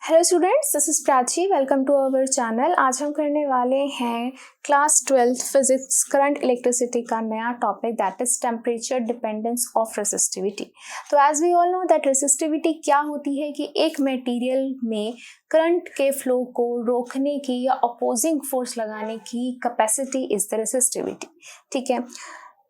Hello students, this is Prachi. Welcome to our channel. आज हम करने वाले हैं class 12th physics current electricity का नया topic, that is temperature dependence of resistivity. तो as we all know that resistivity क्या होती है कि एक मटेरियल में करंट के फ्लो को रोकने की या अपोजिंग फोर्स लगाने की कैपेसिटी इज द रेसिस्टिविटी। ठीक है,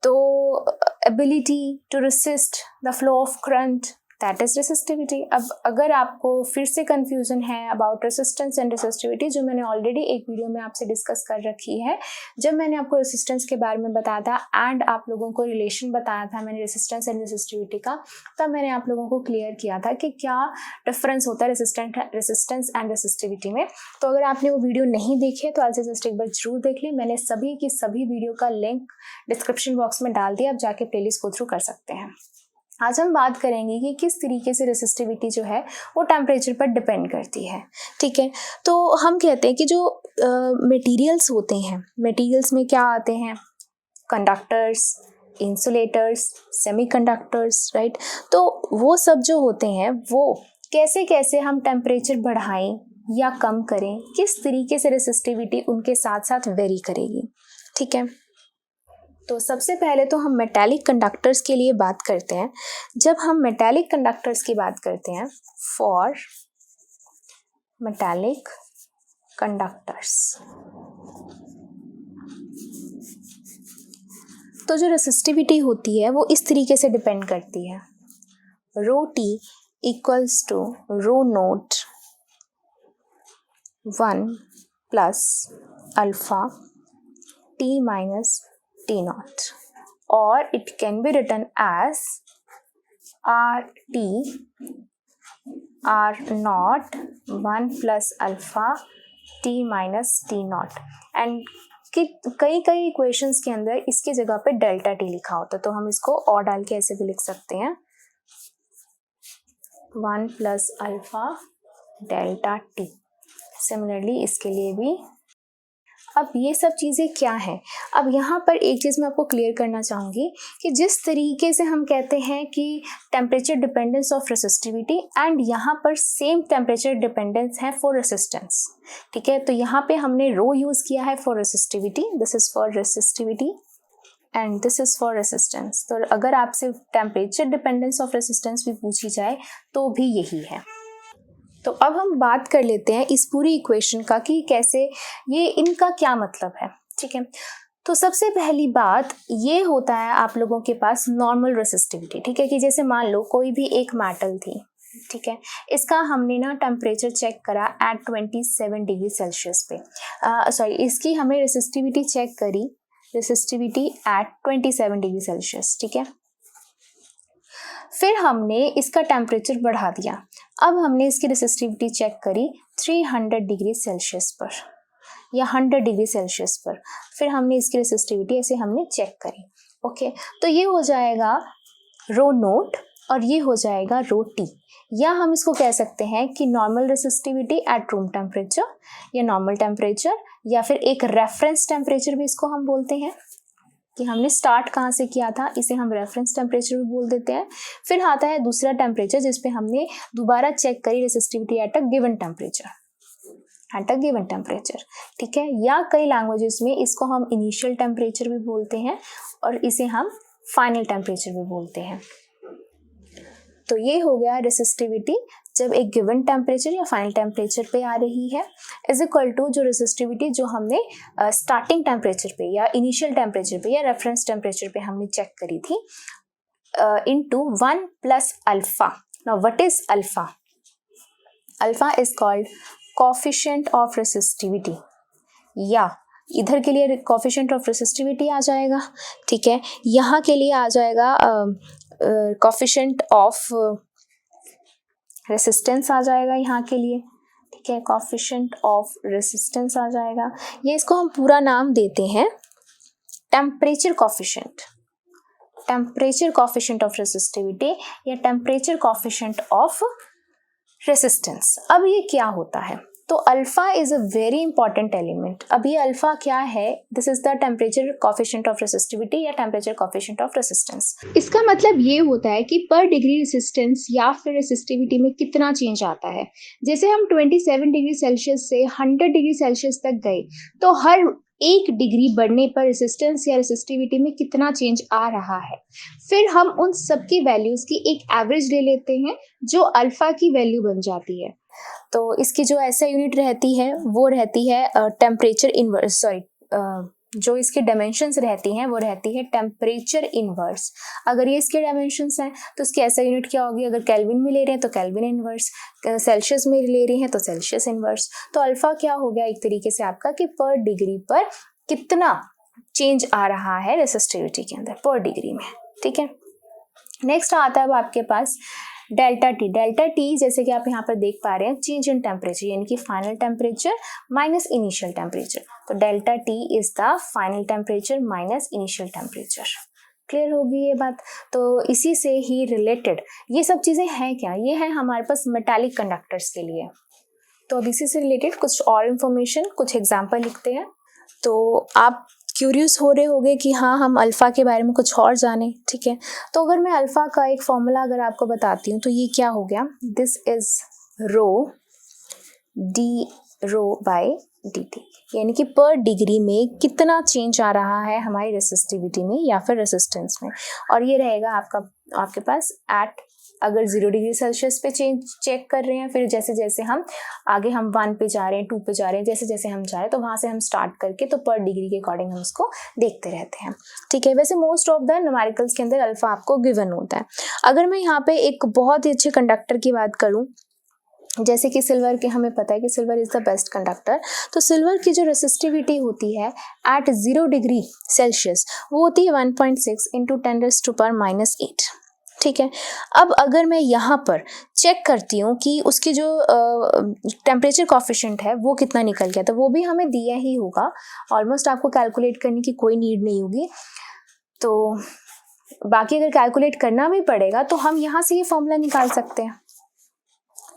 तो ability to resist the flow of current, that is resistivity. अब अगर आपको फिर से कंफ्यूजन है अबाउट रेसिस्टेंस एंड रेसिस्टिविटी, जो मैंने ऑलरेडी एक वीडियो में आपसे डिस्कस कर रखी है, जब मैंने आपको रेसिस्टेंस के बारे में बताया था एंड आप लोगों को रिलेशन बताया था मैंने रेसिस्टेंस एंड रेसिस्टिविटी का, तब मैंने आप लोगों को क्लियर किया था कि क्या डिफरेंस होता है रेसिस्टेंस एंड रेसिस्टिविटी में। तो अगर आपने वो वीडियो नहीं देखी है तो आज जस्ट एक बार जरूर देख ली। मैंने सभी की सभी वीडियो का लिंक डिस्क्रिप्शन बॉक्स में डाल दिया, आप जाके प्लेलिस्ट गो थ्रू कर सकते हैं। आज हम बात करेंगे कि किस तरीके से रेसिस्टिविटी जो है वो टेम्परेचर पर डिपेंड करती है। ठीक है, तो हम कहते हैं कि जो मटेरियल्स होते हैं, मटेरियल्स में क्या आते हैं, कंडक्टर्स, इंसुलेटर्स, सेमीकंडक्टर्स, राइट। तो वो सब जो होते हैं वो कैसे कैसे हम टेम्परेचर बढ़ाएं या कम करें, किस तरीके से रेसिस्टिविटी उनके साथ साथ वेरी करेगी। ठीक है, तो सबसे पहले तो हम मेटालिक कंडक्टर्स के लिए बात करते हैं। जब हम मेटालिक कंडक्टर्स की बात करते हैं, फॉर मेटालिक कंडक्टर्स, तो जो रेसिस्टिविटी होती है वो इस तरीके से डिपेंड करती है, rho T equals to rho naught 1 plus alpha T minus T naught, or it can be written as RT R naught 1 plus alpha T minus T naught। And कई इक्वेशंस के अंदर इसकी जगह पे डेल्टा टी लिखा होता है, तो हम इसको और डाल के ऐसे भी लिख सकते हैं 1 plus alpha delta T. Similarly इसके लिए भी। अब ये सब चीज़ें क्या हैं, अब यहाँ पर एक चीज़ मैं आपको क्लियर करना चाहूँगी कि जिस तरीके से हम कहते हैं कि temperature dependence of resistivity, and यहाँ पर सेम टेम्परेचर डिपेंडेंस है फॉर रेसिस्टेंस। ठीक है, तो यहाँ पे हमने रो यूज़ किया है for resistivity, this is for resistivity and this is for resistance. तो अगर आपसे टेम्परेचर डिपेंडेंस ऑफ रेसिस्टेंस भी पूछी जाए तो भी यही है। तो अब हम बात कर लेते हैं इस पूरी इक्वेशन का कि कैसे ये, इनका क्या मतलब है। ठीक है, तो सबसे पहली बात ये होता है आप लोगों के पास नॉर्मल रेसिस्टिविटी। ठीक है, कि जैसे मान लो कोई भी एक मेटल थी, ठीक है, इसका हमने ना टेम्परेचर चेक करा एट 27 डिग्री सेल्सियस पे, इसकी हमने रेसिस्टिविटी चेक करी, रेसिस्टिविटी एट 27 डिग्री सेल्सियस। ठीक है, फिर हमने इसका टेम्परेचर बढ़ा दिया, अब हमने इसकी रेसिस्टिविटी चेक करी 300 डिग्री सेल्सियस पर या 100 डिग्री सेल्सियस पर, फिर हमने इसकी रेसिस्टिविटी ऐसे हमने चेक करी। ओके, तो ये हो जाएगा रो नोट और ये हो जाएगा रो टी, या हम इसको कह सकते हैं कि normal resistivity at room temperature या नॉर्मल टेम्परेचर, या फिर एक रेफरेंस टेम्परेचर भी इसको हम बोलते हैं कि हमने स्टार्ट कहाँ से किया था, इसे हम रेफरेंस टेम्परेचर भी बोल देते हैं। फिर आता है दूसरा टेम्परेचर जिस पे हमने दोबारा चेक करी resistivity at a given temperature, at a given temperature. ठीक है, या कई लैंग्वेजेस में इसको हम इनिशियल टेम्परेचर भी बोलते हैं और इसे हम फाइनल टेम्परेचर भी बोलते हैं। तो ये हो गया रेसिस्टिविटी जब एक गिवन टेम्परेचर या फाइनल टेम्परेचर पे आ रही है, इज इक्वल टू जो रेसिस्टिविटी जो हमने स्टार्टिंग टेम्परेचर पे या इनिशियल टेम्परेचर पे या रेफरेंस टेम्परेचर पे हमने चेक करी थी, into 1 plus alpha. Now what is alpha? Alpha is called coefficient of resistivity, या इधर के लिए कोफिशिएंट ऑफ रेसिस्टिविटी आ जाएगा। ठीक है, यहाँ के लिए आ जाएगा कोफिशिएंट ऑफ रेसिस्टेंस आ जाएगा यहाँ के लिए। ठीक है, कोफिशिएंट ऑफ रेसिस्टेंस आ जाएगा, ये इसको हम पूरा नाम देते हैं temperature coefficient, temperature coefficient of resistivity या टेम्परेचर कोफिशिएंट ऑफ रेसिस्टेंस। अब ये क्या होता है, तो alpha is a very important element. अब ये अल्फा क्या है? This is the temperature coefficient of resistivity या टेम्परेचर कोफिशिएंट ऑफ रेसिस्टेंस। इसका मतलब ये होता है कि पर डिग्री रेसिस्टेंस या फिर रेसिस्टिविटी में कितना चेंज आता है। जैसे हम 27 डिग्री सेल्सियस से 100 डिग्री सेल्सियस तक गए तो हर 1 डिग्री बढ़ने पर रेसिस्टेंस या रेसिस्टिविटी में कितना चेंज आ रहा है। फिर हम उन सबकी वैल्यूज की एक एवरेज ले लेते हैं जो अल्फा की वैल्यू बन जाती है। तो इसकी जो ऐसा यूनिट रहती है वो रहती है टेम्परेचर इनवर्स, जो इसके डायमेंशंस रहती हैं वो रहती है टेम्परेचर इनवर्स। अगर ये इसके डायमेंशंस हैं तो इसकी ऐसा यूनिट क्या होगी? अगर केल्विन में ले रहे हैं तो केल्विन इनवर्स, सेल्सियस में ले रहे हैं तो सेल्सियस इनवर्स। तो अल्फा क्या हो गया एक तरीके से आपका कि पर डिग्री पर कितना चेंज आ रहा है रेसिस्टिविटी के अंदर पर डिग्री में। ठीक है, नेक्स्ट आता है अब आपके पास डेल्टा टी। डेल्टा टी जैसे कि आप यहाँ पर देख पा रहे हैं चेंज इन टेम्परेचर, यानी कि final temperature minus initial temperature. तो delta T is the final temperature minus initial temperature. Clear होगी ये बात? तो इसी से ही रिलेटेड ये सब चीज़ें हैं क्या? ये है हमारे पास मेटालिक कंडक्टर्स के लिए। तो अब इसी से रिलेटेड कुछ और इन्फॉर्मेशन, कुछ एग्जाम्पल लिखते हैं। तो आप क्यूरियस हो रहे होंगे कि हाँ हम अल्फ़ा के बारे में कुछ और जानें। ठीक है, तो अगर मैं अल्फ़ा का एक फॉर्मूला अगर आपको बताती हूँ तो ये क्या हो गया? This is rho D rho by D T, यानी कि पर डिग्री में कितना चेंज आ रहा है हमारी रेसिस्टिविटी में या फिर रेसिस्टेंस में। और ये रहेगा आपके पास एट, अगर 0 डिग्री सेल्सियस पे चेक कर रहे हैं, फिर जैसे जैसे हम आगे हम 1 पे जा रहे हैं, 2 पे जा रहे हैं, जैसे जैसे हम जा रहे हैं तो वहाँ से हम स्टार्ट करके तो पर डिग्री के अकॉर्डिंग हम उसको देखते रहते हैं। ठीक है, वैसे मोस्ट ऑफ द न्यूमेरिकल्स के अंदर अल्फा आपको गिवन होता है। अगर मैं यहाँ पे एक बहुत ही अच्छे कंडक्टर की बात करूँ, जैसे कि सिल्वर के, हमें पता है कि silver is the best conductor, तो सिल्वर की जो रेसिस्टिविटी होती है एट 0 डिग्री सेल्सियस वो होती है 1.6 इंटू 10⁻⁻8। ठीक है, अब अगर मैं यहाँ पर चेक करती हूँ कि उसकी जो टेम्परेचर कोफिशिएंट है वो कितना निकल गया, तो वो भी हमें दिया ही होगा, ऑलमोस्ट आपको कैलकुलेट करने की कोई नीड नहीं होगी। तो बाकी अगर कैलकुलेट करना भी पड़ेगा तो हम यहाँ से ये फॉर्मूला निकाल सकते हैं।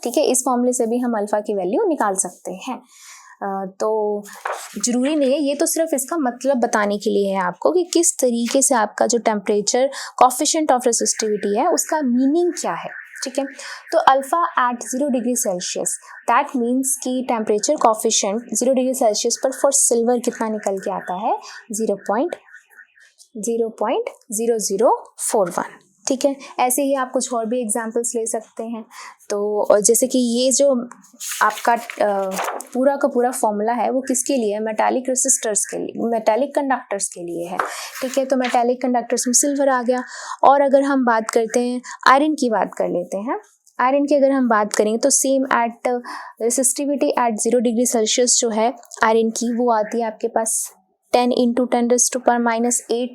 ठीक है, इस फॉर्मूले से भी हम अल्फा की वैल्यू निकाल सकते हैं। तो जरूरी नहीं है, ये तो सिर्फ इसका मतलब बताने के लिए है आपको कि किस तरीके से आपका जो टेम्परेचर कोफिशिएंट ऑफ रेसिस्टिविटी है उसका मीनिंग क्या है। ठीक है, तो alpha at 0 degree Celsius, that means कि टेम्परेचर कोफिशिएंट 0 डिग्री सेल्सियस पर फॉर सिल्वर कितना निकल के आता है? 0.0041। ठीक है, ऐसे ही आप कुछ और भी एग्जाम्पल्स ले सकते हैं। तो जैसे कि ये जो आपका पूरा का पूरा फॉर्मूला है वो किसके लिए है? मेटालिक रेसिस्टर्स के लिए, मेटालिक कंडक्टर्स के लिए है। ठीक है, तो मेटालिक कंडक्टर्स में सिल्वर आ गया। और अगर हम बात करते हैं आयरन की, बात कर लेते हैं आयरन की, अगर हम बात करेंगे तो same at resistivity at 0 degree Celsius जो है आयरन की वो आती है आपके पास 10 इंटू 10⁻⁸।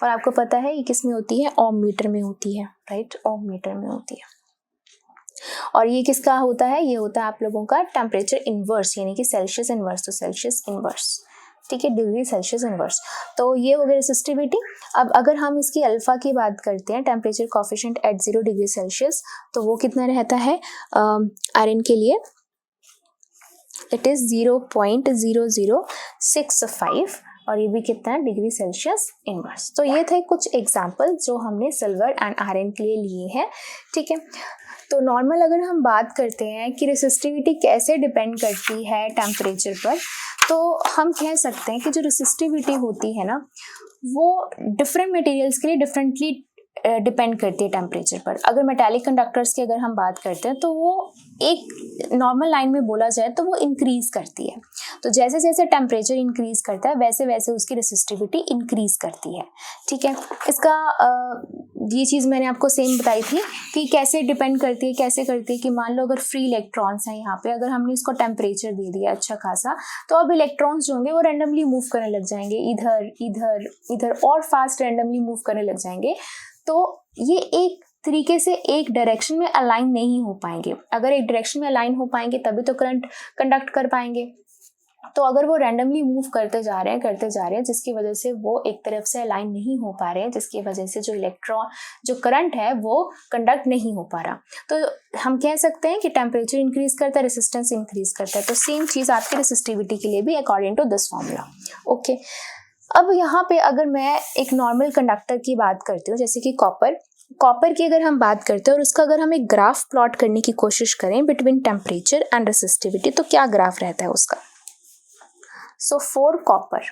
और आपको पता है ये किस में होती है? ओम मीटर में होती है, राइट, ओम मीटर में होती है। और ये किसका होता है? ये होता है आप लोगों का टेम्परेचर इनवर्स, यानी कि सेल्सियस इनवर्स, तो सेल्सियस इनवर्स। ठीक है, डिग्री सेल्सियस इनवर्स। तो ये हो गया रेसिस्टिविटी। अब अगर हम इसकी अल्फा की बात करते हैं, temperature coefficient at 0 degree Celsius, तो वो कितना रहता है आयरन के लिए? इट इज 0.0065 और ये भी कितना है? Degree Celsius inverse. तो ये थे कुछ एग्जाम्पल जो हमने सिल्वर एंड आयरन के लिए लिए हैं। ठीक है, तो नॉर्मल अगर हम बात करते हैं कि रेसिस्टिविटी कैसे डिपेंड करती है टेम्परेचर पर, तो हम कह सकते हैं कि जो रेसिस्टिविटी होती है ना वो डिफरेंट मटेरियल्स के लिए डिफरेंटली डिपेंड करती है टेम्परेचर पर। अगर मेटालिक कंडक्टर्स की अगर हम बात करते हैं तो वो एक नॉर्मल लाइन में बोला जाए तो वो इंक्रीज करती है। तो जैसे जैसे टेम्परेचर इंक्रीज करता है वैसे वैसे उसकी रेसिस्टिविटी इंक्रीज करती है। ठीक है, इसका ये चीज़ मैंने आपको सेम बताई थी कि कैसे डिपेंड करती है, कैसे करती है कि मान लो अगर फ्री इलेक्ट्रॉन्स हैं यहाँ पे, अगर हमने इसको टेम्परेचर दे दिया अच्छा खासा, तो अब इलेक्ट्रॉन्स जो होंगे वो रैंडमली मूव करने लग जाएंगे, इधर इधर इधर और फास्ट रैंडमली मूव करने लग जाएंगे। तो ये एक तरीके से एक डायरेक्शन में अलाइन नहीं हो पाएंगे। अगर एक डायरेक्शन में अलाइन हो पाएंगे तभी तो करंट कंडक्ट कर पाएंगे। तो अगर वो रैंडमली मूव करते जा रहे हैं जिसकी वजह से वो एक तरफ से अलाइन नहीं हो पा रहे हैं, जिसकी वजह से जो इलेक्ट्रॉन जो करंट है वो कंडक्ट नहीं हो पा रहा, तो हम कह सकते हैं कि टेम्परेचर इंक्रीज करता है, रेसिस्टेंस इंक्रीज करता है। तो सेम चीज आपकी रेसिस्टिविटी के लिए भी according to this formula. Okay, अब यहाँ पे अगर मैं एक नॉर्मल कंडक्टर की बात करती हूँ, जैसे कि कॉपर की अगर हम बात करते हैं और उसका अगर हम एक ग्राफ प्लॉट करने की कोशिश करें बिटवीन टेम्परेचर एंड रेसिस्टिविटी, तो क्या ग्राफ रहता है उसका। सो फॉर कॉपर,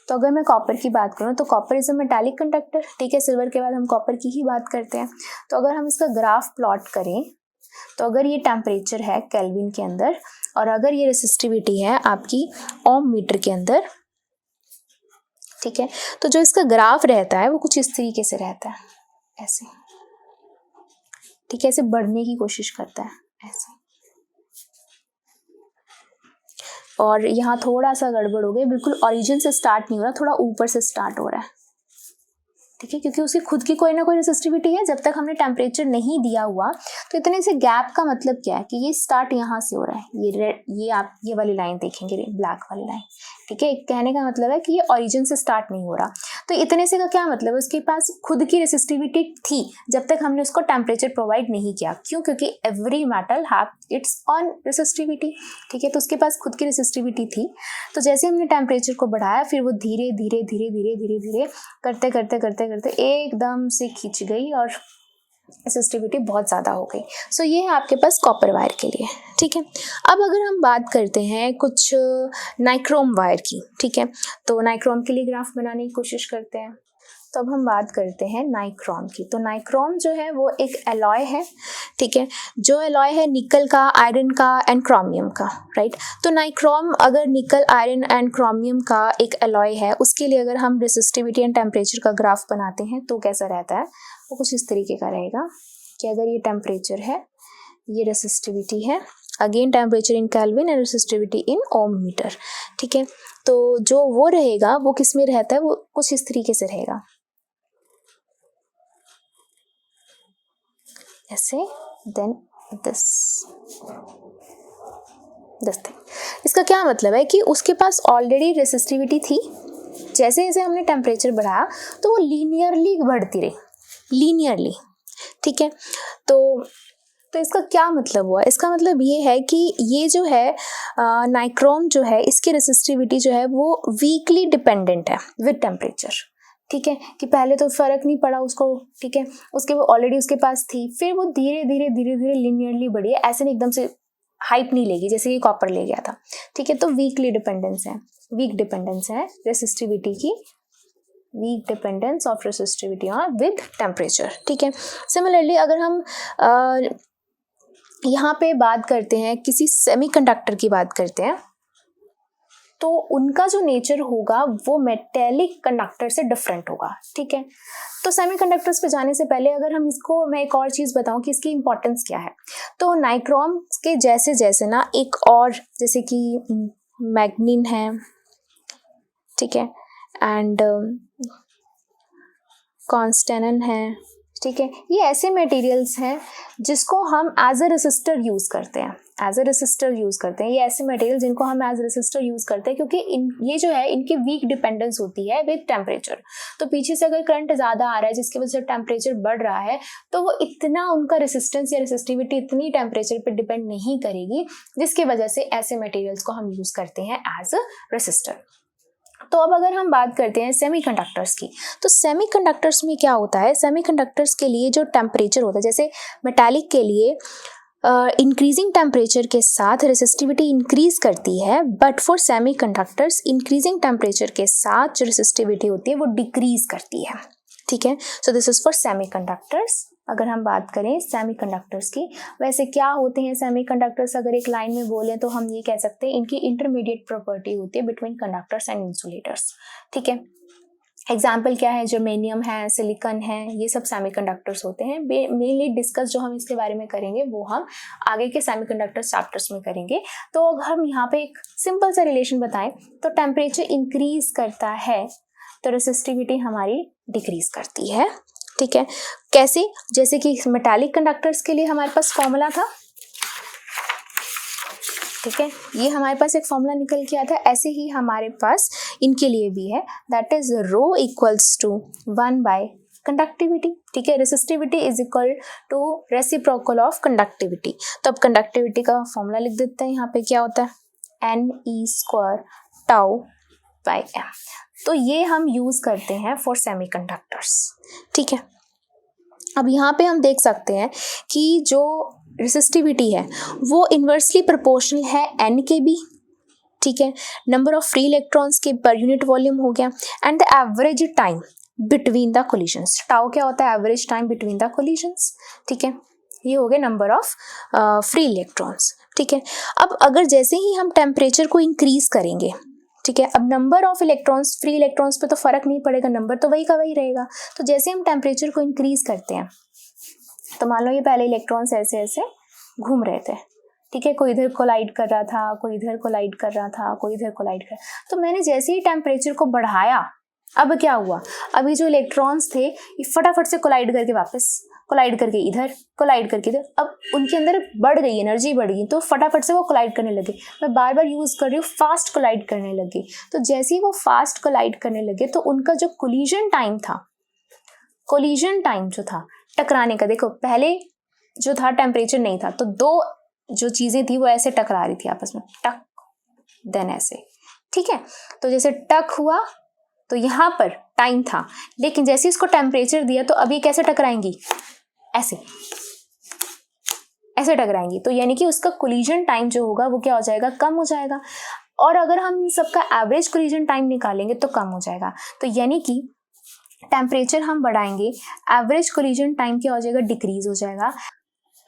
तो अगर मैं कॉपर की बात करूँ तो copper is a metallic conductor, ठीक है, सिल्वर के बाद हम कॉपर की ही बात करते हैं। तो अगर हम इसका ग्राफ प्लॉट करें तो अगर ये टेम्परेचर है केल्विन के अंदर और अगर ये रेसिस्टिविटी है आपकी ओम मीटर के अंदर, ठीक है, तो जो इसका ग्राफ रहता है वो कुछ इस तरीके से रहता है, ऐसे, ठीक है, ऐसे बढ़ने की कोशिश करता है ऐसे। और यहाँ थोड़ा सा गड़बड़ हो गया, बिल्कुल ओरिजिन से स्टार्ट नहीं हो रहा, थोड़ा ऊपर से स्टार्ट हो रहा है, ठीक है, क्योंकि उसकी खुद की कोई ना कोई रेसिस्टिविटी है। जब तक हमने टेम्परेचर नहीं दिया हुआ तो इतने से गैप का मतलब क्या है कि ये स्टार्ट यहाँ से हो रहा है, ये रेड, ये आप ये वाली लाइन देखेंगे, ब्लैक वाली लाइन, ठीक है, कहने का मतलब है कि ये ओरिजिन से स्टार्ट नहीं हो रहा। तो इतने से का क्या मतलब है, उसके पास खुद की रेसिस्टिविटी थी जब तक हमने उसको टेम्परेचर प्रोवाइड नहीं किया। क्यों? क्योंकि every metal have it's on resistivity, ठीक है, तो उसके पास खुद की रेसिस्टिविटी थी। तो जैसे हमने टेम्परेचर को बढ़ाया फिर वो धीरे धीरे धीरे धीरे धीरे धीरे करते करते करते करते एकदम से खींच गई और रेसिस्टिविटी बहुत ज़्यादा हो गई। सो ये है आपके पास कॉपर वायर के लिए, ठीक है। अब अगर हम बात करते हैं कुछ नाइक्रोम वायर की, ठीक है, तो नाइक्रोम के लिए ग्राफ बनाने की कोशिश करते हैं। तो अब हम बात करते हैं नाइक्रोम की। तो नाइक्रोम जो है वो एक एलॉय है, ठीक है, जो एलॉय है निकल का, आयरन का एंड क्रोमियम का, राइट। तो नाइक्रोम अगर निकल, आयरन एंड क्रोमियम का एक एलॉय है, उसके लिए अगर हम रेसिस्टिविटी एंड टेम्परेचर का ग्राफ बनाते हैं तो कैसा रहता है, वो कुछ इस तरीके का रहेगा कि अगर ये टेम्परेचर है, ये रेसिस्टिविटी है, again temperature in kelvin and resistivity in ohm metre, ठीक है। तो जो वो रहेगा वो किस में रहता है, वो कुछ इस तरीके से रहेगा, ऐसे, देन दिस थिंग। इसका क्या मतलब है कि उसके पास ऑलरेडी रेसिस्टिविटी थी, जैसे जैसे हमने टेम्परेचर बढ़ाया तो वो लीनियरली बढ़ती रही, लीनियरली, ठीक है। तो इसका क्या मतलब हुआ, इसका मतलब ये है कि ये जो है नाइक्रोम जो है, इसकी रेसिस्टिविटी जो है वो वीकली डिपेंडेंट है विद टेम्परेचर, ठीक है, कि पहले तो फर्क नहीं पड़ा उसको, ठीक है, उसके वो ऑलरेडी उसके पास थी, फिर वो धीरे धीरे धीरे धीरे लीनियरली बढ़ी है, ऐसे नहीं एकदम से हाइप नहीं लेगी जैसे कि कॉपर ले गया था, ठीक है। तो वीकली डिपेंडेंस है, वीक डिपेंडेंस है रेसिस्टिविटी की, weak dependence of resistivity on with temperature, ठीक है। सिमिलरली अगर हम यहाँ पे बात करते हैं किसी सेमीकंडक्टर की बात करते हैं, तो उनका जो नेचर होगा वो मेटेलिक कंडक्टर से डिफरेंट होगा, ठीक है। तो सेमीकंडक्टर्स पे जाने से पहले अगर हम इसको, मैं एक और चीज़ बताऊं कि इसकी इंपॉर्टेंस क्या है। तो नाइक्रोम के जैसे जैसे ना एक और, जैसे कि मैग्नीन है, ठीक है, एंड कॉन्स्टेनन है, ठीक है, ये ऐसे मटेरियल्स हैं जिसको हम एज अ रेसिस्टर यूज़ करते हैं, एज अ रेसिस्टर यूज़ करते हैं। ये ऐसे मटेरियल जिनको हम एज रेसिस्टर यूज़ करते हैं क्योंकि ये जो है इनकी वीक डिपेंडेंस होती है विद टेम्परेचर। तो पीछे से अगर करंट ज़्यादा आ रहा है जिसकी वजह से टेम्परेचर बढ़ रहा है, तो वो इतना उनका रेसिस्टेंस या रेसिस्टिविटी इतनी टेम्परेचर पर डिपेंड नहीं करेगी, जिसकी वजह से ऐसे मटेरियल्स को हम यूज़ करते हैं एज अ रेसिस्टर। तो अब अगर हम बात करते हैं सेमीकंडक्टर्स की, तो सेमीकंडक्टर्स में क्या होता है, सेमीकंडक्टर्स के लिए जो टेम्परेचर होता है, जैसे मेटालिक के लिए इंक्रीजिंग टेम्परेचर के साथ रेसिस्टिविटी इंक्रीज करती है, but for semiconductors increasing temperature के साथ जो रेसिस्टिविटी होती है वो डिक्रीज करती है, ठीक है। So this is for semiconductors. अगर हम बात करें सेमीकंडक्टर्स की, वैसे क्या होते हैं सेमीकंडक्टर्स, अगर एक लाइन में बोलें तो हम ये कह सकते हैं इनकी इंटरमीडिएट प्रॉपर्टी होती है बिटवीन कंडक्टर्स एंड इंसुलेटर्स, ठीक है। एग्जाम्पल क्या है, जर्मेनियम है, सिलिकॉन है, ये सब सेमीकंडक्टर्स होते हैं। मेनली डिस्कस जो हम इसके बारे में करेंगे वो हम आगे के सेमीकंडक्टर चैप्टर्स में करेंगे। तो अगर हम यहाँ पे एक सिंपल सा रिलेशन बताएं, तो टेम्परेचर इंक्रीज करता है तो रेसिस्टिविटी हमारी डिक्रीज करती है, ठीक है। कैसे, जैसे कि मेटालिक कंडक्टर्स के लिए हमारे पास फॉर्मूला था ठीक है, ये हमारे पास एक फॉर्मूला निकल के आता है। ऐसे ही हमारे पास इनके लिए भी है, that is rho equals to 1 by conductivity. ठीक है, resistivity is equal to reciprocal of conductivity. तो अब कंडक्टिविटी का फॉर्मूला लिख देते हैं। यहाँ पे क्या होता है, Ne² टाउ बाय m। तो ये हम यूज करते हैं फॉर सेमीकंडक्टर्स। ठीक है, अब यहाँ पे हम देख सकते हैं कि जो रेसिस्टिविटी है वो इन्वर्सली प्रोपोर्शनल है n के भी। ठीक है, नंबर ऑफ फ्री इलेक्ट्रॉन्स के पर यूनिट वॉल्यूम हो गया, and the average time between the collisions. Tau क्या होता है, average time between the collisions. ठीक है, ये हो गया नंबर ऑफ फ्री इलेक्ट्रॉन्स। ठीक है, अब अगर जैसे ही हम टेम्परेचर को इंक्रीज करेंगे, ठीक है, अब number of electrons, free electrons पे तो फर्क नहीं पड़ेगा, नंबर तो वही का वही रहेगा। तो जैसे हम टेम्परेचर को इंक्रीज करते हैं, तो मान लो ये पहले इलेक्ट्रॉन्स ऐसे ऐसे घूम रहे थे। ठीक है, कोई इधर कोलाइड कर रहा था, कोई इधर कोलाइड कर रहा था, कोई इधर कोलाइड कर, तो मैंने जैसे ही टेम्परेचर को बढ़ाया, अब क्या हुआ, अभी जो इलेक्ट्रॉन्स थे ये फटाफट से कोलाइड करके वापस कोलाइड करके इधर, कोलाइड करके इधर, अब उनके अंदर बढ़ गई, एनर्जी बढ़ गई, तो फटाफट से वो कोलाइड करने लगे। मैं बार बार यूज कर रही हूँ, फास्ट कोलाइड करने लगे। तो जैसे ही वो फास्ट कोलाइड करने लगे, तो उनका जो कोलिजन टाइम था, कोलिजन टाइम जो था टकराने का, देखो पहले जो था टेम्परेचर नहीं था, तो दो जो चीजें थी वो ऐसे टकरा रही थी आपस में, टक देन ऐसे। ठीक है, तो जैसे टक हुआ तो यहाँ पर टाइम था, लेकिन जैसे इसको टेम्परेचर दिया तो अभी कैसे टकराएंगी, ऐसे ऐसे टकराएंगी। तो यानी कि उसका कोलिजन टाइम जो होगा वो क्या हो जाएगा, कम हो जाएगा। और अगर हम सबका एवरेज कोलिजन टाइम निकालेंगे तो कम हो जाएगा। तो यानी कि टेम्परेचर हम बढ़ाएंगे, एवरेज कोलिजन टाइम क्या हो जाएगा, डिक्रीज हो जाएगा।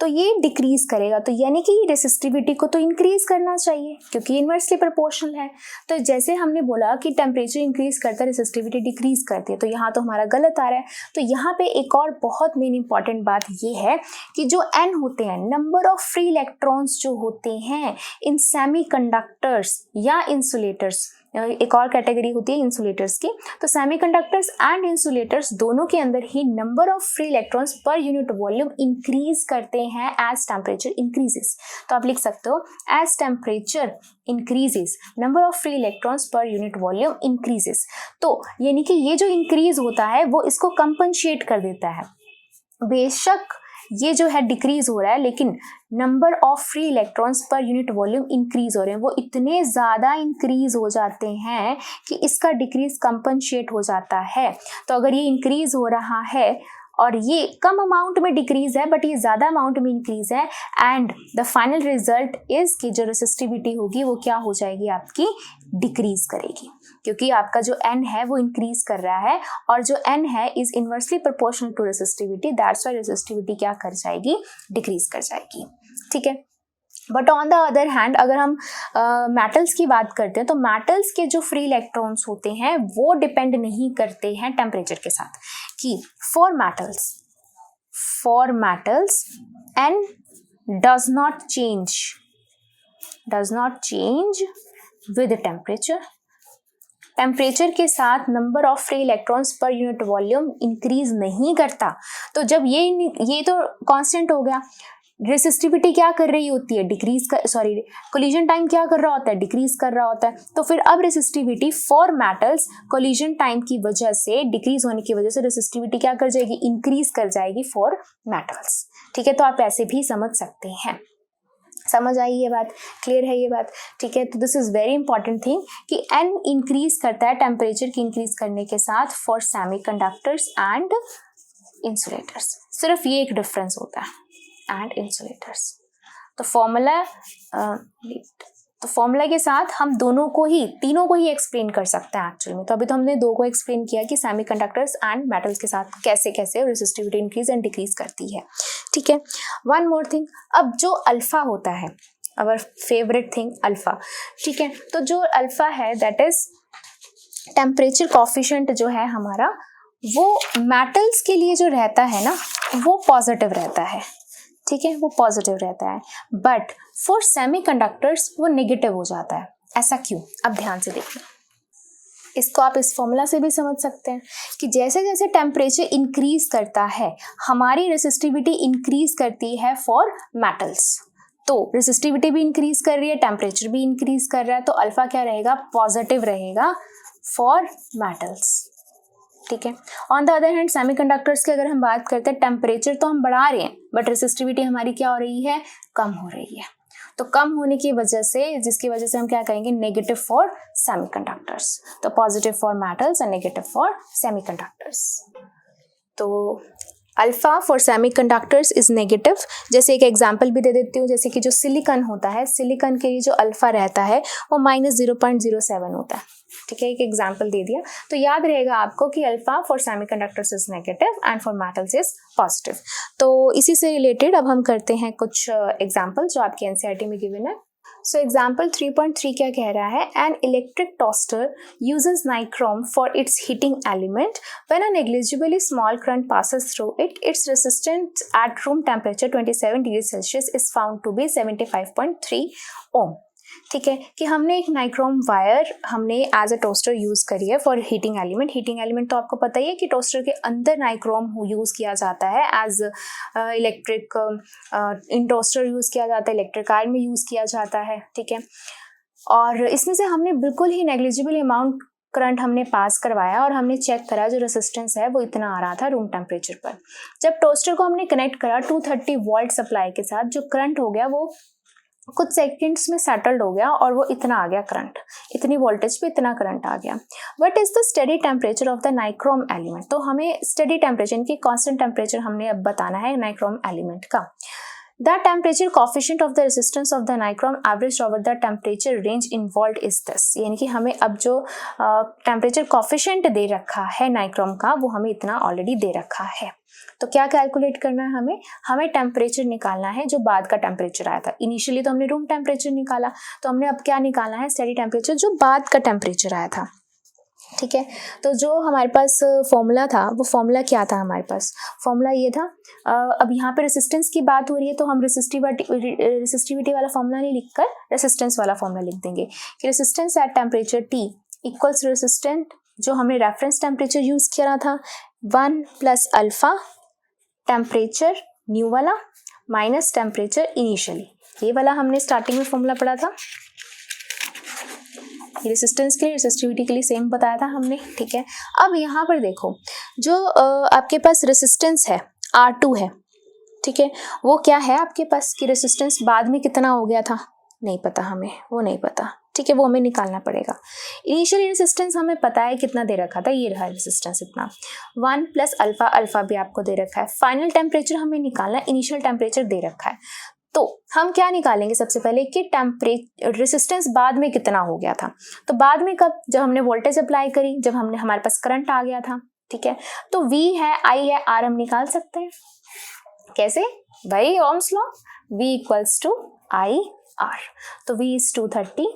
तो ये डिक्रीज करेगा, तो यानी कि रेसिस्टिविटी को तो इंक्रीज करना चाहिए क्योंकि इनवर्सली प्रोपोर्शनल है। तो जैसे हमने बोला कि टेम्परेचर इंक्रीज करता है, रेसिस्टिविटी डिक्रीज करती है, तो यहाँ तो हमारा गलत आ रहा है। तो यहाँ पे एक और बहुत मेन इंपॉर्टेंट बात ये है कि जो n होते हैं, नंबर ऑफ फ्री इलेक्ट्रॉन्स जो होते हैं इन सेमीकंडक्टर्स या इंसुलेटर्स, एक और कैटेगरी होती है इंसुलेटर्स की, तो सेमीकंडक्टर्स एंड इंसुलेटर्स दोनों के अंदर ही number of free electrons per unit volume increase करते हैं एज टेम्परेचर इंक्रीजेस। तो आप लिख सकते हो as temperature increases number of free electrons per unit volume increases. तो यानी कि ये जो इंक्रीज होता है वो इसको कंपनसेट कर देता है। बेशक ये जो है डिक्रीज हो रहा है, लेकिन number of free electrons per unit volume increase हो रहे हैं, वो इतने ज़्यादा इंक्रीज हो जाते हैं कि इसका डिक्रीज कंपनसेट हो जाता है। तो अगर ये इंक्रीज हो रहा है और ये कम अमाउंट में डिक्रीज है बट ये ज़्यादा अमाउंट में इंक्रीज है, and the final result is कि जो रेसिस्टिविटी होगी वो क्या हो जाएगी, आपकी डिक्रीज करेगी, क्योंकि आपका जो n है वो इंक्रीज कर रहा है और जो n है is inversely proportional to resistivity, that's why resistivity क्या कर जाएगी, डिक्रीज कर जाएगी। ठीक है, but on the other hand अगर हम मेटल्स की बात करते हैं तो मेटल्स के जो फ्री इलेक्ट्रॉन्स होते हैं वो डिपेंड नहीं करते हैं टेम्परेचर के साथ, कि for metals n does not change with temperature. Temperature के साथ number of free electrons per unit volume increase नहीं करता। तो जब ये तो कांस्टेंट हो गया, रेसिस्टिविटी क्या कर रही होती है, कोलिजन टाइम क्या कर रहा होता है, डिक्रीज कर रहा होता है। तो फिर अब resistivity for metals collision time की वजह से, डिक्रीज होने की वजह से रेसिस्टिविटी क्या कर जाएगी, इंक्रीज कर जाएगी फॉर मेटल्स। ठीक है, तो आप ऐसे भी समझ सकते हैं। समझ आई ये बात, क्लियर है ये बात? ठीक है, तो this is very important thing कि n इंक्रीज करता है टेम्परेचर की इंक्रीज करने के साथ फॉर सेमीकंडक्टर्स एंड इंसुलेटर्स। सिर्फ ये एक डिफरेंस होता है, एंड इंसुलेटर्स। तो फॉर्मूला के साथ हम तीनों को ही एक्सप्लेन कर सकते हैं एक्चुअली में। तो अभी तो हमने दो को एक्सप्लेन किया कि सेमीकंडक्टर्स एंड मेटल्स के साथ कैसे कैसे रेसिस्टिविटी इंक्रीज एंड डिक्रीज करती है। ठीक है, वन मोर थिंग, अब जो अल्फा होता है, आवर फेवरेट थिंग अल्फा। ठीक है, तो जो अल्फा है दैट इज टेम्परेचर कोफिशिएंट जो है हमारा, वो मेटल्स के लिए जो रहता है ना वो पॉजिटिव रहता है। ठीक है, वो पॉजिटिव रहता है, बट फॉर सेमीकंडक्टर्स वो नेगेटिव हो जाता है। ऐसा क्यों? अब ध्यान से देखना, इसको आप इस फॉर्मूला से भी समझ सकते हैं कि जैसे जैसे टेम्परेचर इंक्रीज करता है हमारी रेसिस्टिविटी इंक्रीज करती है फॉर मेटल्स। तो रेसिस्टिविटी भी इंक्रीज कर रही है, टेम्परेचर भी इंक्रीज कर रहा है, तो अल्फा क्या रहेगा, पॉजिटिव रहेगा फॉर मेटल्स। ठीक है। On the other hand semiconductors की अगर हम बात करते हैं, टेम्परेचर तो हम बढ़ा रहे हैं बट रेसिस्टिविटी हमारी क्या हो रही है, कम हो रही है। तो कम होने की वजह से, जिसकी वजह से हम क्या कहेंगे, नेगेटिव फॉर सेमीकंडक्टर्स। तो positive for metals and negative for semiconductors. तो alpha for semiconductors is negative. जैसे एक एग्जांपल भी दे देती हूँ, जैसे कि जो सिलिकॉन होता है, सिलिकॉन के लिए जो अल्फा रहता है वो -0.07 होता है। ठीक है, एक एग्जांपल दे दिया। तो याद रहेगा आपको कि alpha for semiconductors is negative and for metals is positive. तो इसी से रिलेटेड अब हम करते हैं कुछ एग्जांपल जो आपके एनसीईआरटी में गिवन है। सो एग्जाम्पल 3.3 क्या कह रहा है, an electric toaster uses nichrome for its heating element when a negligibly small current passes through it, its resistance at room temperature 27 degree Celsius is found to be 75.3 ओम। ठीक है, कि हमने एक नाइक्रोम वायर हमने एज अ टोस्टर यूज करी है for heating element. Heating element तो आपको पता ही है कि टोस्टर के अंदर नाइक्रोम यूज किया जाता है एज इलेक्ट्रिक, इन टोस्टर यूज किया जाता है, इलेक्ट्रिक आयरन में यूज किया जाता है। ठीक है, और इसमें से हमने बिल्कुल ही नेग्लिजिबल अमाउंट करंट हमने पास करवाया और हमने चेक करा जो रेसिस्टेंस है वो इतना आ रहा था रूम टेम्परेचर पर। जब टोस्टर को हमने कनेक्ट करा 230 वोल्ट सप्लाई के साथ, जो करंट हो गया वो कुछ सेकंड्स में सेटल्ड हो गया और वो इतना आ गया करंट, इतनी वोल्टेज पे इतना करंट आ गया। What is the steady temperature of the nichrome element? तो हमें स्टेडी टेम्परेचर, इनकी कांस्टेंट टेम्परेचर हमने अब बताना है नाइक्रोम एलिमेंट का। The temperature coefficient of the resistance of the nichrome averaged over the temperature range involved is this। यानी कि हमें अब जो टेम्परेचर कॉफिशिएंट दे रखा है नाइक्रोम का वो हमें इतना ऑलरेडी दे रखा है। तो क्या कैलकुलेट करना है हमें टेम्परेचर निकालना है जो बाद का टेम्परेचर आया था। इनिशियली तो हमने रूम टेम्परेचर निकाला, तो हमने अब क्या निकालना है, स्टेडी टेम्परेचर जो बाद का टेम्परेचर आया था। ठीक है, तो जो हमारे पास फॉर्मूला था वो फॉर्मूला क्या था, हमारे पास फॉर्मूला ये था। अब यहाँ पे रेसिस्टेंस की बात हो रही है तो हम रेसिस्टिविटी वाला फॉर्मूला नहीं लिखकर रेसिस्टेंस वाला फॉर्मूला लिख देंगे कि resistance at temperature T equals resistant जो हमने रेफरेंस टेम्परेचर यूज किया था 1 प्लस अल्फा टेम्परेचर न्यू वाला माइनस टेम्परेचर इनिशियली। ये वाला हमने स्टार्टिंग में फॉर्मूला पढ़ा था। रेसिस्टेंस के लिए, रेसिस्टिविटी के लिए सेम बताया था हमने। ठीक है, अब यहाँ पर देखो जो आपके पास रेसिस्टेंस है R2 है। ठीक है, वो क्या है आपके पास कि रेसिस्टेंस बाद में कितना हो गया था, नहीं पता हमें, वो नहीं पता। ठीक है, वो हमें निकालना पड़ेगा। इनिशियल रेसिस्टेंस हमें पता है कितना दे रखा था, ये रहा रेसिस्टेंस इतना 1 प्लस अल्फा, अल्फा भी आपको दे रखा है। फाइनल टेम्परेचर हमें निकालना, इनिशियल टेम्परेचर दे रखा है। तो हम क्या निकालेंगे सबसे पहले कि रेसिस्टेंस बाद में कितना हो गया था। तो बाद में कब, जब हमने वोल्टेज अप्लाई करी, जब हमने हमारे पास करंट आ गया था। ठीक है, तो V है, I है, R हम निकाल सकते हैं। कैसे भाई, ohm's law, V equals to I R। तो V इज 230,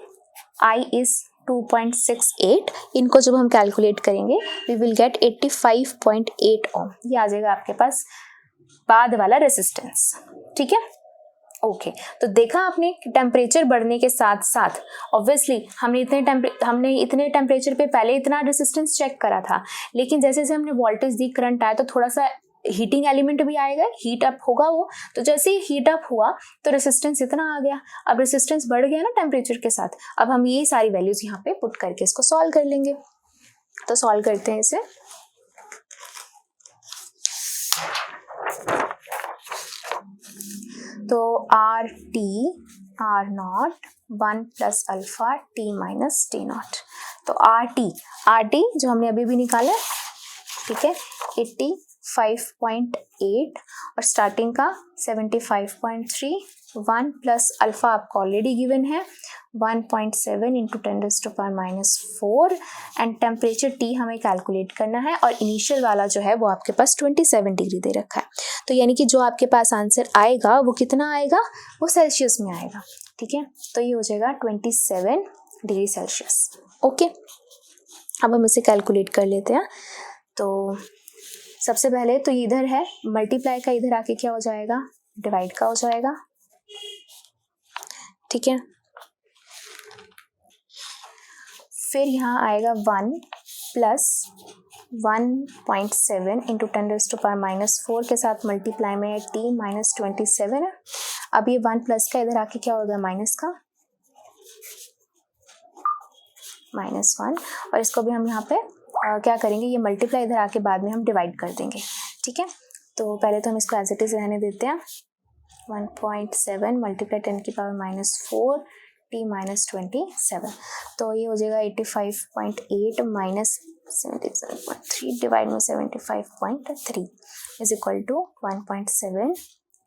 I इज 2.68। इनको जब हम कैलकुलेट करेंगे वी विल गेट 85.8 ओम। ये आ जाएगा आपके पास बाद वाला रेसिस्टेंस। ठीक है, ओके तो देखा आपने टेम्परेचर बढ़ने के साथ साथ ऑब्वियसली हमने इतने टेम्परेचर पे पहले इतना रेसिस्टेंस चेक करा था, लेकिन जैसे जैसे हमने वोल्टेज दी, करंट आया, तो थोड़ा सा हीटिंग एलिमेंट भी आएगा, हीट अप होगा वो। तो जैसे ही हीट अप हुआ तो रेसिस्टेंस इतना आ गया। अब रेसिस्टेंस बढ़ गया ना टेम्परेचर के साथ। अब हम ये सारी वैल्यूज यहाँ पे पुट करके इसको सॉल्व कर लेंगे। तो सॉल्व करते हैं इसे। तो RT R0 1 plus alpha T minus T not. तो RT जो हमने अभी भी निकाला, ठीक है, 85.8 और स्टार्टिंग का 75.3। 1 प्लस अल्फा आपको ऑलरेडी गिवन है 1.7 इंटू 10⁻⁻⁴ एंड टेम्परेचर T हमें कैलकुलेट करना है और इनिशियल वाला जो है वो आपके पास 27 डिग्री दे रखा है। तो यानी कि जो आपके पास आंसर आएगा वो कितना आएगा, वो सेल्सियस में आएगा। ठीक है, तो ये हो जाएगा 27 डिग्री सेल्सियस। ओके, अब हम इसे कैलकुलेट कर लेते हैं। तो सबसे पहले तो इधर है मल्टीप्लाई का, इधर आके क्या हो जाएगा, डिवाइड का हो जाएगा। ठीक है, फिर यहाँ आएगा 1 प्लस 1.7 इंटू 10⁻⁻4 के साथ मल्टीप्लाई में t माइनस 27 है। अब ये 1 प्लस का इधर आके क्या होगा, माइनस का, -1, और इसको भी हम यहाँ पे क्या करेंगे, ये मल्टीप्लाई इधर आके बाद में हम डिवाइड कर देंगे। ठीक है, तो पहले तो हम इसको एज इट इज रहने देते हैं। 1.7 मल्टीप्लाई 10⁻⁻4 t माइनस 27, तो ये हो जाएगा 85.8 माइनस 77.3 डिवाइड में 75.3 is equal to 1.7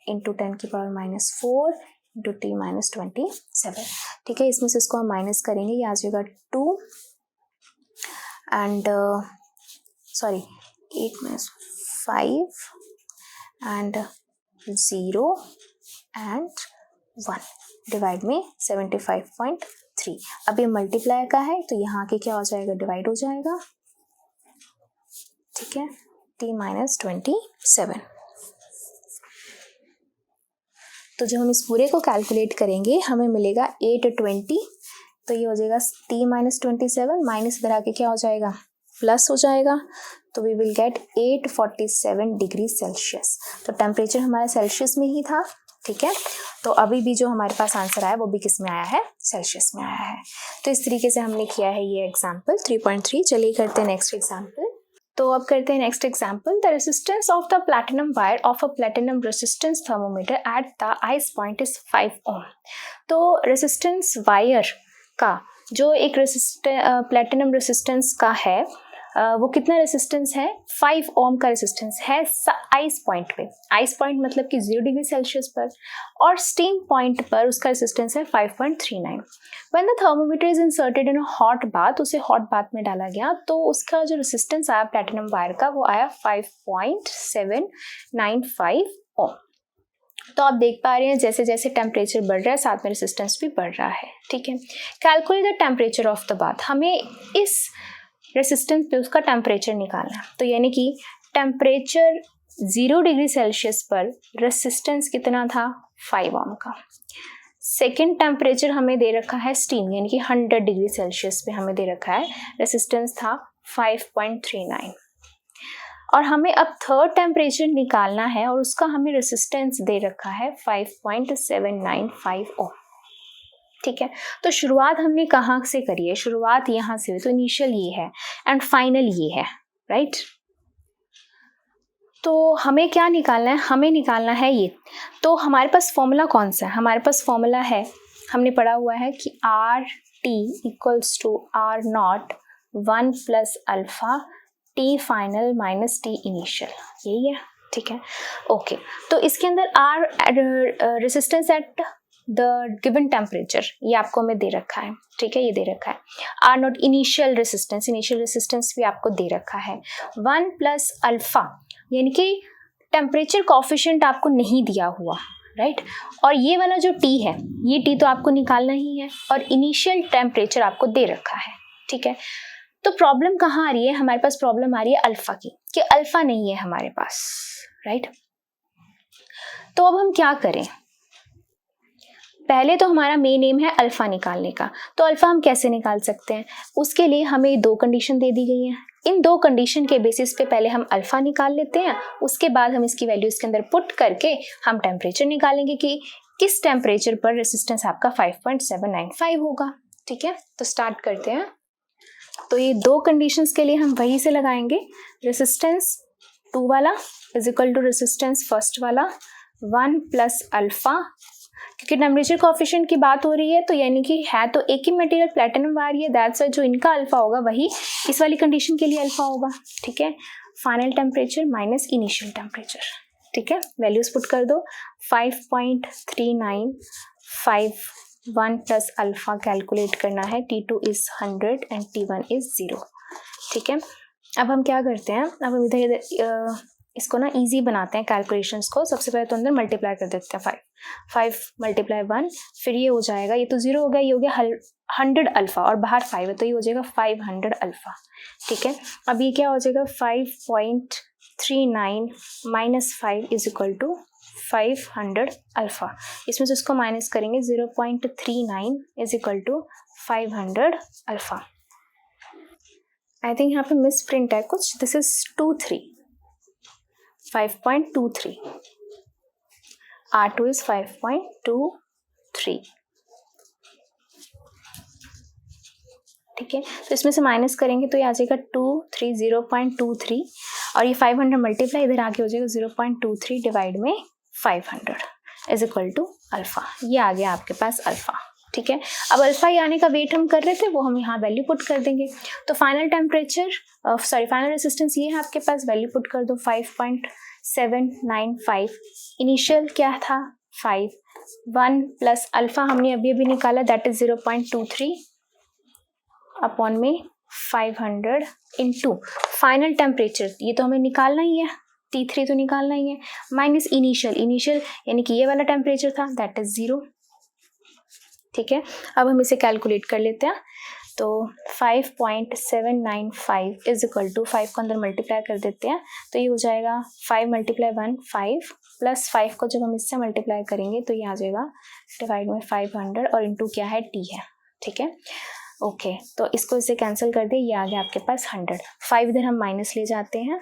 into 10⁻⁻4 into t minus 27। ठीक है, इसमें से इसको हम माइनस करेंगे, ये आ जाएगा 2 and 8 minus 5 and 0 and 1 divide में 75.3। अब ये मल्टीप्लाई का है तो यहाँ के क्या हो जाएगा, डिवाइड हो जाएगा। ठीक है, t माइनस 27। तो जब हम इस पूरे को कैलकुलेट करेंगे हमें मिलेगा 820, तो ये हो जाएगा t माइनस 27 माइनस इधर आके क्या हो जाएगा, प्लस हो जाएगा, तो we will get 847 degree Celsius. तो टेम्परेचर हमारा सेल्सियस में ही था। ठीक है, तो अभी भी जो हमारे पास आंसर आया वो भी किस में आया है, सेल्सियस में आया है। तो इस तरीके से हमने किया है ये एग्जाम्पल 3.3। चलिए करते हैं नेक्स्ट एग्जाम्पल। तो अब करते हैं next example. The resistance of the platinum wire of a platinum resistance thermometer at the ice point is 5 ओम। तो रेसिस्टेंस वायर का जो एक प्लैटिनम रेसिस्टेंस का है वो कितना रेसिस्टेंस है, 5 ओम का रेसिस्टेंस है आइस पॉइंट पे। आइस पॉइंट मतलब कि 0 डिग्री सेल्सियस पर, और स्टीम पॉइंट पर उसका रेसिस्टेंस है 5.39। When the thermometer is inserted in a hot bath, उसे हॉट बाथ में डाला गया तो उसका जो रेसिस्टेंस आया प्लैटिनम वायर का वो आया 5.795 ओम। तो आप देख पा रहे हैं जैसे जैसे टेम्परेचर बढ़ रहा है साथ में रेसिस्टेंस भी बढ़ रहा है। ठीक है, calculate the temperature of the bath. हमें इस रेसिस्टेंस पे उसका टेम्परेचर निकालना है। तो यानी कि टेम्परेचर 0 डिग्री सेल्सियस पर रेसिस्टेंस कितना था, 5 ओम का। सेकेंड टेम्परेचर हमें दे रखा है स्टीम, यानी कि 100 डिग्री सेल्सियस पे हमें दे रखा है, रेसिस्टेंस था 5.39। और हमें अब थर्ड टेम्परेचर निकालना है और उसका हमें रेसिस्टेंस दे रखा है 5.795 ओम। ठीक है, तो शुरुआत हमने कहाँ से करी है, शुरुआत यहाँ से हुई, तो इनिशियल ये है एंड फाइनल ये है, राइट। तो हमें क्या निकालना है, हमें निकालना है ये। तो हमारे पास फॉर्मूला कौन सा है, हमारे पास फॉर्मूला है, हमने पढ़ा हुआ है कि R T equals to R naught 1 plus alpha T final minus T initial, यही है। ठीक है, ओके। तो इसके अंदर R resistance at the given temperature ये आपको हमें दे रखा है। ठीक है, ये दे रखा है। आर नॉट इनिशियल रेसिस्टेंस भी आपको दे रखा है। 1 प्लस अल्फा यानी कि टेम्परेचर कोफिशिएंट आपको नहीं दिया हुआ, राइट। और ये वाला जो टी है, ये टी तो आपको निकालना ही है, और इनिशियल टेम्परेचर आपको दे रखा है। ठीक है, तो प्रॉब्लम कहाँ आ रही है, हमारे पास प्रॉब्लम आ रही है अल्फा की, कि अल्फा नहीं है हमारे पास, राइट। तो अब हम क्या करें, पहले तो हमारा मेन एम है अल्फा निकालने का। तो अल्फा हम कैसे निकाल सकते हैं, उसके लिए हमें 2 कंडीशन दे दी गई हैं। इन 2 कंडीशन के बेसिस पे पहले हम अल्फा निकाल लेते हैं, उसके बाद हम इसकी वैल्यू इसके अंदर पुट करके हम टेम्परेचर निकालेंगे कि किस टेम्परेचर पर रेसिस्टेंस आपका 5.795 होगा। ठीक है, तो स्टार्ट करते हैं। तो ये 2 कंडीशंस के लिए हम वही से लगाएंगे, रेसिस्टेंस 2 वाला is equal to resistance first वाला 1 प्लस अल्फा, क्योंकि टेम्परेचर कोएफिशिएंट की बात हो रही है तो यानी कि है तो एक ही मटेरियल प्लैटिनम वायर है, दैट्स व्हाई जो इनका अल्फा होगा वही इस वाली कंडीशन के लिए अल्फा होगा। ठीक है, final temperature minus initial temperature. ठीक है, वैल्यूज पुट कर दो, 5.3951 प्लस अल्फा कैलकुलेट करना है, T2 is 100 and T1 is 0। ठीक है, अब हम क्या करते हैं, अब हम इधर इसको ना इजी बनाते हैं कैलकुलेशंस को। सबसे पहले तो अंदर मल्टीप्लाई कर देते हैं 5 मल्टीप्लाई 1, फिर ये हो जाएगा, ये तो 0 हो गया, ये हो गया 100 अल्फा और बाहर 5 है तो ये हो जाएगा 500 अल्फा। ठीक है, अब ये क्या हो जाएगा 5.39 minus 5 is equal to 500 alpha. इसमें से उसको माइनस करेंगे, 0.39 is equal to 500 alpha. I think यहाँ पे मिस प्रिंट है कुछ, दिस इज 23, 5.23, R2 इज 5.23, ठीक है। तो इसमें से माइनस करेंगे तो ये आ जाएगा 0.23 और ये 500 मल्टीप्लाई इधर आगे हो जाएगा 0.23 डिवाइड में 500 इज इक्वल टू अल्फा। ये आ गया आपके पास अल्फा, ठीक है। अब अल्फा ये आने का वेट हम कर रहे थे, वो हम यहाँ वैल्यू पुट कर देंगे। तो फाइनल टेम्परेचर फाइनल रेजिस्टेंस ये है आपके पास, वैल्यू पुट कर दो 5.795। इनिशियल क्या था 5, 1 प्लस अल्फा हमने अभी अभी निकाला दैट इज 0.23 अपॉन में 500 इंटू फाइनल टेम्परेचर, ये तो हमें निकालना ही है, T3 तो निकालना ही है, माइनस इनिशियल यानी कि ये वाला टेम्परेचर था दैट इज 0, ठीक है। अब हम इसे कैलकुलेट कर लेते हैं। तो 5.795 इज इक्वल टू 5 को अंदर मल्टीप्लाई कर देते हैं तो ये हो जाएगा 5 × 1 5 प्लस 5 को जब हम इससे मल्टीप्लाई करेंगे तो ये आ जाएगा डिवाइड में 500 और इंटू क्या है T है, ठीक है। ओके तो इसको इसे कैंसिल कर दे, ये आ गया आपके पास 100। 5 इधर हम माइनस ले जाते हैं,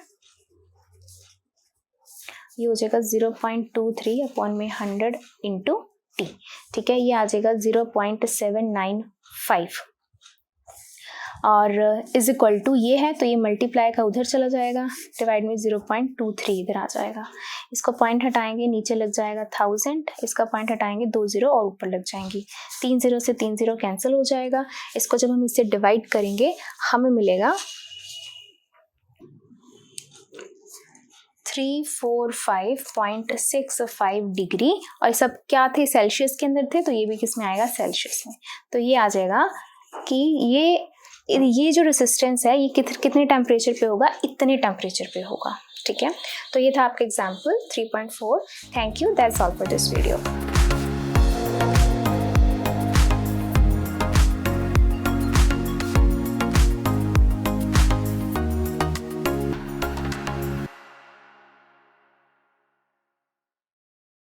ये हो जाएगा 0.23 अपॉन में 100 इंटू T, ठीक है। ये आ जाएगा 0.795 और इज इक्वल टू ये है तो ये मल्टीप्लाई का उधर चला जाएगा डिवाइड में 0.23 इधर आ जाएगा। इसको पॉइंट हटाएंगे नीचे लग जाएगा 1000, इसका पॉइंट हटाएंगे 2 0 और ऊपर लग जाएंगी, 3 0 से 3 0 कैंसिल हो जाएगा। इसको जब हम इससे डिवाइड करेंगे हमें मिलेगा 345.65 डिग्री और सब क्या थे सेल्सियस के अंदर थे, तो ये भी किस में आएगा सेल्सियस में। तो ये आ जाएगा कि ये जो रेसिस्टेंस है ये कितने टेम्परेचर पे होगा, इतने टेम्परेचर पे होगा, ठीक है। तो ये था आपका example 3.4। Thank you, that's all for this video.